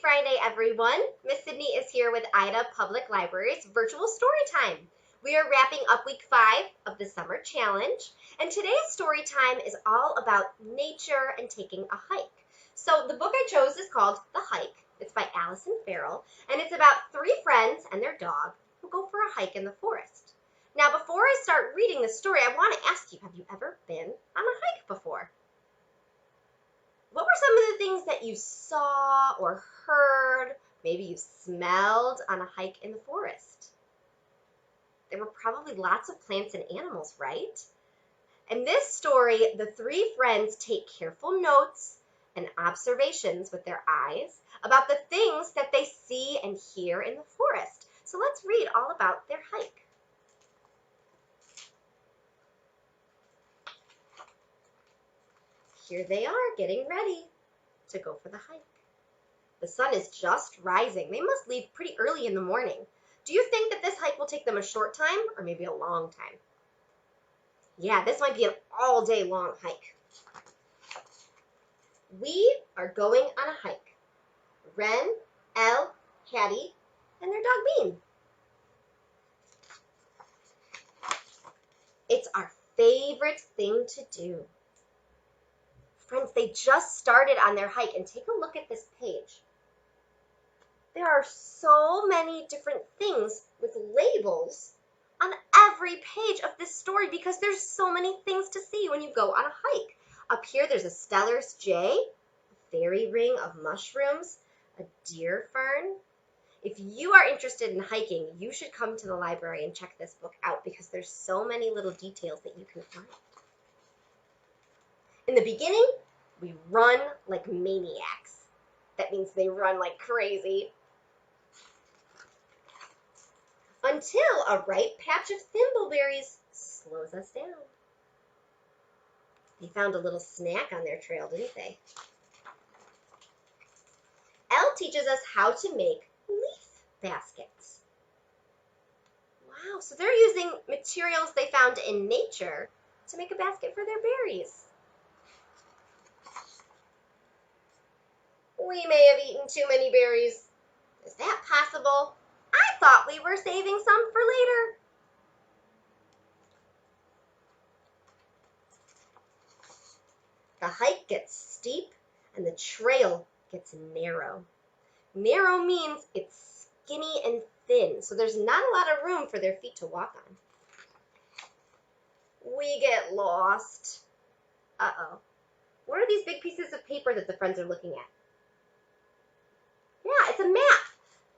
Friday, everyone. Miss Sydney is here with Ida Public Library's virtual story time. We are wrapping up week 5 of the summer challenge, and today's story time is all about nature and taking a hike. So the book I chose is called The Hike. It's by Allison Farrell, and it's about 3 friends and their dog who go for a hike in the forest. Now, before I start reading the story, I want to ask you, have you ever been on a hike before? What were some of the things that you saw or heard, maybe you smelled on a hike in the forest? There were probably lots of plants and animals, right? In this story, the 3 friends take careful notes and observations with their eyes about the things that they see and hear in the forest. So let's read all about their hike. Here they are getting ready to go for the hike. The sun is just rising. They must leave pretty early in the morning. Do you think that this hike will take them a short time or maybe a long time? Yeah, this might be an all-day long hike. We are going on a hike. Ren, Elle, Hattie, and their dog Bean. It's our favorite thing to do. Friends, they just started on their hike, and take a look at this page. There are so many different things with labels on every page of this story because there's so many things to see when you go on a hike. Up here, there's a Steller's jay, a fairy ring of mushrooms, a deer fern. If you are interested in hiking, you should come to the library and check this book out because there's so many little details that you can find. In the beginning, we run like maniacs. That means they run like crazy. Until a ripe patch of thimbleberries slows us down. They found a little snack on their trail, didn't they? Elle teaches us how to make leaf baskets. Wow, so they're using materials they found in nature to make a basket for their berries. We may have eaten too many berries. Is that possible? I thought we were saving some for later. The hike gets steep and the trail gets narrow. Narrow means it's skinny and thin, so there's not a lot of room for their feet to walk on. We get lost. Uh-oh. What are these big pieces of paper that the friends are looking at? Yeah, it's a map.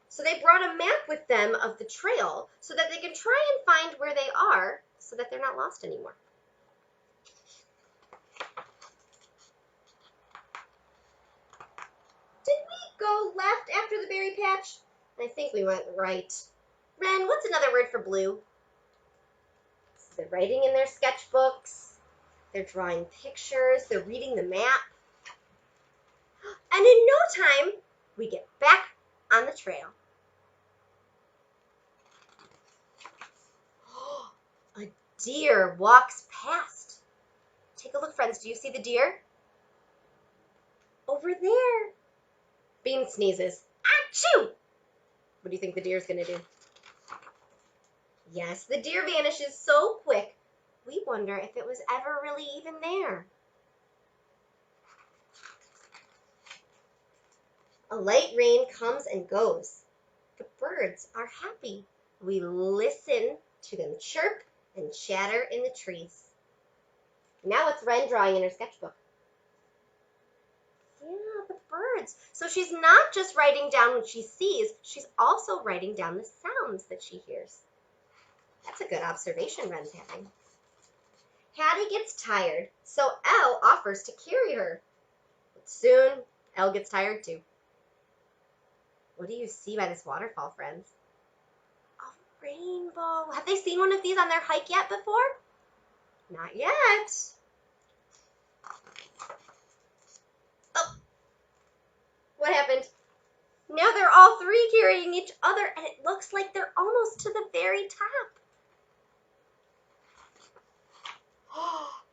So they brought a map with them of the trail so that they can try and find where they are so that they're not lost anymore. Did we go left after the berry patch? I think we went right. Ren, what's another word for blue? So they're writing in their sketchbooks. They're drawing pictures. They're reading the map. And in no time, we get back on the trail. A deer walks past. Take a look, friends. Do you see the deer? Over there. Bean sneezes. Achoo! What do you think the deer's going to do? Yes, the deer vanishes so quick, we wonder if it was ever really even there. A light rain comes and goes. The birds are happy. We listen to them chirp and chatter in the trees. Now it's Ren drawing in her sketchbook. Yeah, the birds. So she's not just writing down what she sees, she's also writing down the sounds that she hears. That's a good observation Ren's having. Hattie gets tired, so Elle offers to carry her. But soon, Elle gets tired too. What do you see by this waterfall, friends? A rainbow. Have they seen one of these on their hike yet before? Not yet. Oh, what happened? Now they're all 3 carrying each other, and it looks like they're almost to the very top.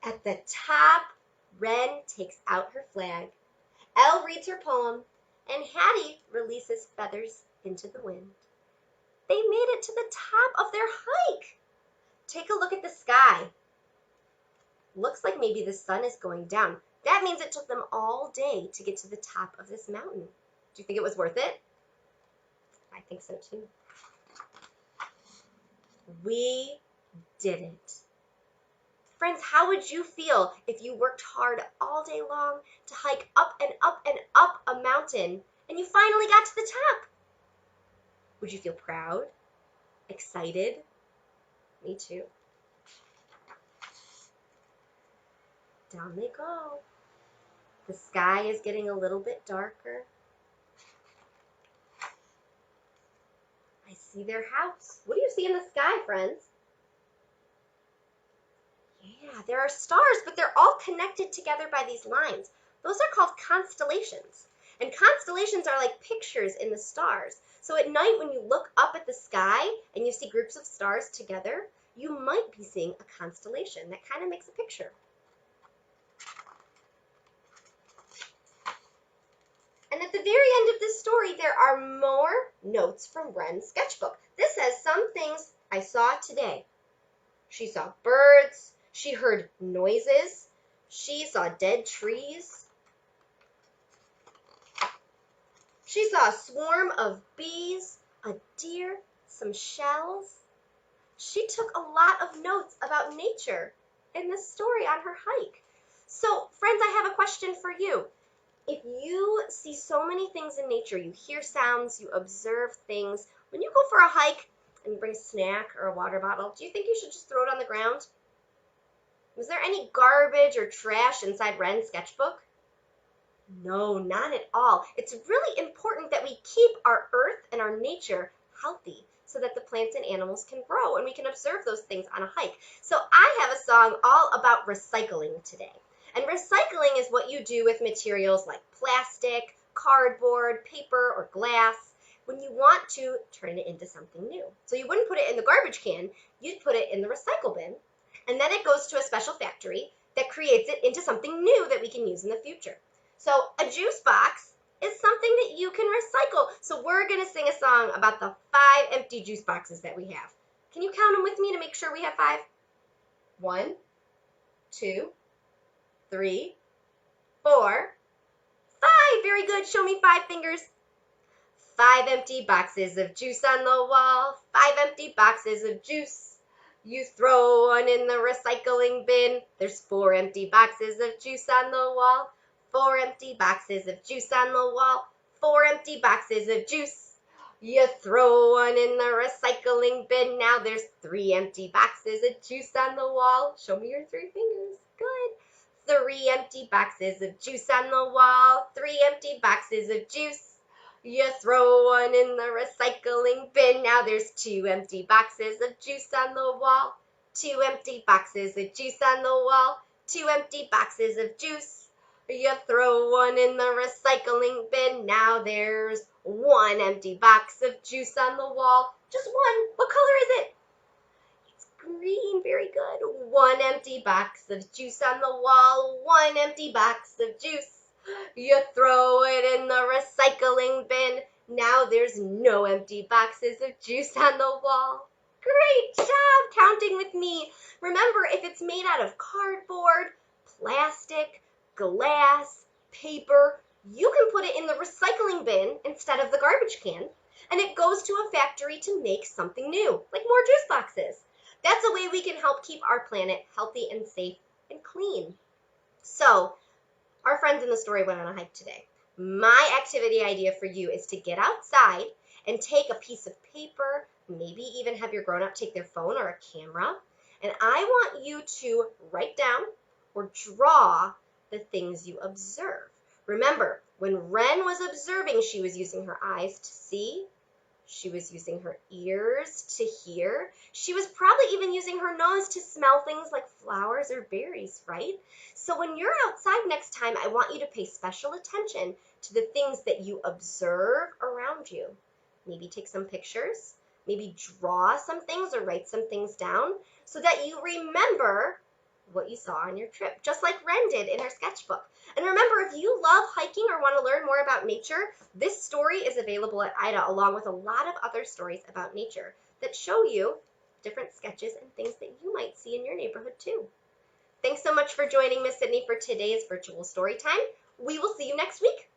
At the top, Ren takes out her flag. Elle reads her poem, and Hattie releases feathers into the wind. They made it to the top of their hike. Take a look at the sky. Looks like maybe the sun is going down. That means it took them all day to get to the top of this mountain. Do you think it was worth it? I think so too. We did it. Friends, how would you feel if you worked hard all day long to hike up and up and up a mountain and you finally got to the top? Would you feel proud? Excited? Me too. Down they go. The sky is getting a little bit darker. I see their house. What do you see in the sky, friends? Yeah, there are stars, but they're all connected together by these lines. Those are called constellations. And constellations are like pictures in the stars. So at night when you look up at the sky and you see groups of stars together, you might be seeing a constellation. That kind of makes a picture. And at the very end of this story, there are more notes from Wren's sketchbook. This says some things I saw today. She saw birds. She heard noises. She saw dead trees. She saw a swarm of bees, a deer, some shells. She took a lot of notes about nature in this story on her hike. So, friends, I have a question for you. If you see so many things in nature, you hear sounds, you observe things, when you go for a hike and you bring a snack or a water bottle, do you think you should just throw it on the ground? Was there any garbage or trash inside Wren's sketchbook? No, not at all. It's really important that we keep our earth and our nature healthy so that the plants and animals can grow and we can observe those things on a hike. So I have a song all about recycling today. And recycling is what you do with materials like plastic, cardboard, paper, or glass when you want to turn it into something new. So you wouldn't put it in the garbage can, you'd put it in the recycle bin, and then it goes to a special factory that creates it into something new that we can use in the future. So a juice box is something that you can recycle. So we're going to sing a song about the 5 empty juice boxes that we have. Can you count them with me to make sure we have 5? 1, 2, 3, 4, 5. Very good. Show me 5 fingers. 5 empty boxes of juice on the wall. 5 empty boxes of juice. You throw one in the recycling bin. There's 4 empty boxes of juice on the wall. 4 empty boxes of juice on the wall. 4 empty boxes of juice. You throw one in the recycling bin. Now there's 3 empty boxes of juice on the wall. Show me your 3 fingers. Good. 3 empty boxes of juice on the wall. 3 empty boxes of juice. You throw one in the recycling bin. Now there's 2 empty boxes of juice on the wall. 2 empty boxes of juice on the wall. 2 empty boxes of juice. You throw one in the recycling bin. Now there's 1 empty box of juice on the wall. Just 1. What color is it? It's green. Very good. 1 empty box of juice on the wall. 1 empty box of juice. You throw it in the recycling bin. Now there's no empty boxes of juice on the wall. Great job counting with me. Remember, if it's made out of cardboard, plastic, glass, paper, you can put it in the recycling bin instead of the garbage can, and it goes to a factory to make something new, like more juice boxes. That's a way we can help keep our planet healthy and safe and clean. So, our friends in the story went on a hike today. My activity idea for you is to get outside and take a piece of paper, maybe even have your grown-up take their phone or a camera, and I want you to write down or draw the things you observe. Remember, when Wren was observing, she was using her eyes to see. She was using her ears to hear. She was probably even using her nose to smell things like flowers or berries, right? So when you're outside next time, I want you to pay special attention to the things that you observe around you. Maybe take some pictures, maybe draw some things or write some things down so that you remember what you saw on your trip, just like Ren did in her sketchbook. And remember, if you love hiking or want to learn more about nature, this story is available at Ida, along with a lot of other stories about nature that show you different sketches and things that you might see in your neighborhood too. Thanks so much for joining Miss Sydney for today's virtual story time. We will see you next week.